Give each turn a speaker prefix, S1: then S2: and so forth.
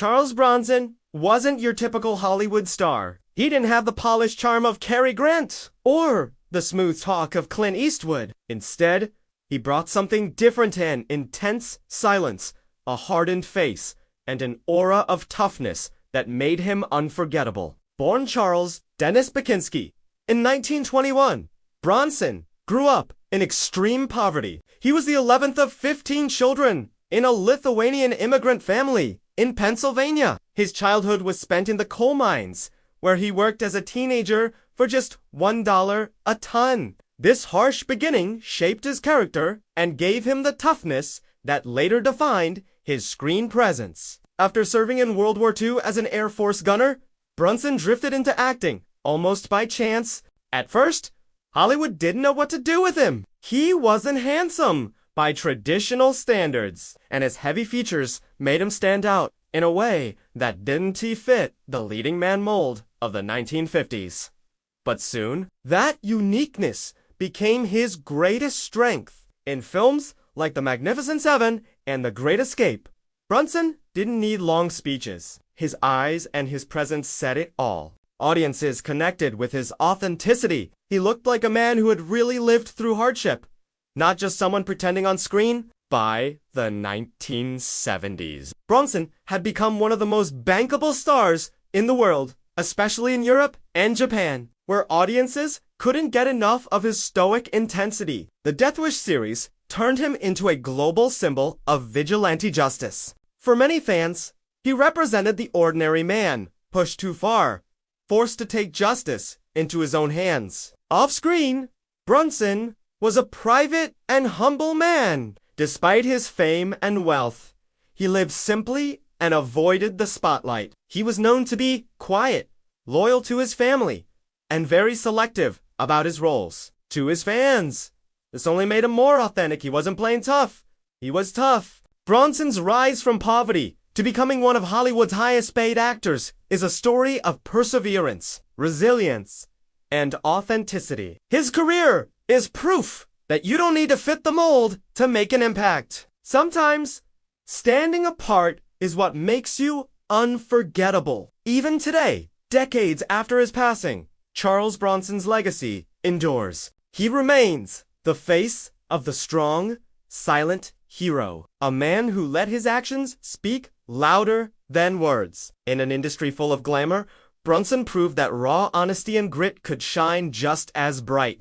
S1: Charles Bronson wasn't your typical Hollywood star. He didn't have the polished charm of Cary Grant or the smooth talk of Clint Eastwood. Instead, he brought something different in intense silence, a hardened face, and an aura of toughness that made him unforgettable. Born Charles Dennis Bakinski in 1921, Bronson grew up in extreme poverty. He was the 11th of 15 children in a Lithuanian immigrant family in Pennsylvania. His childhood was spent in the coal mines, where he worked as a teenager for just $1 a ton. This harsh beginning shaped his character and gave him the toughness that later defined his screen presence. After serving in World War II as an Air Force gunner, Bronson drifted into acting, almost by chance. At first, Hollywood didn't know what to do with him. He wasn't handsome by traditional standards, and his heavy features made him stand out in a way that didn't fit the leading man mold of the 1950s. But soon, that uniqueness became his greatest strength. In films like The Magnificent Seven and The Great Escape, Bronson didn't need long speeches. His eyes and his presence said it all. Audiences connected with his authenticity. He looked like a man who had really lived through hardship, not just someone pretending on screen. By the 1970s, Bronson had become one of the most bankable stars in the world, especially in Europe and Japan, where audiences couldn't get enough of his stoic intensity. The Death Wish series turned him into a global symbol of vigilante justice. For many fans, he represented the ordinary man, pushed too far, forced to take justice into his own hands. Off-screen, Bronson was a private and humble man. Despite his fame and wealth, he lived simply and avoided the spotlight. He was known to be quiet, loyal to his family, and very selective about his roles. To his fans, this only made him more authentic. He wasn't playing tough. He was tough. Bronson's rise from poverty to becoming one of Hollywood's highest paid actors is a story of perseverance, resilience, and authenticity. His career is proof that you don't need to fit the mold to make an impact. Sometimes, standing apart is what makes you unforgettable. Even today, decades after his passing, Charles Bronson's legacy endures. He remains the face of the strong, silent hero, a man who let his actions speak louder than words. In an industry full of glamour, Bronson proved that raw honesty and grit could shine just as bright.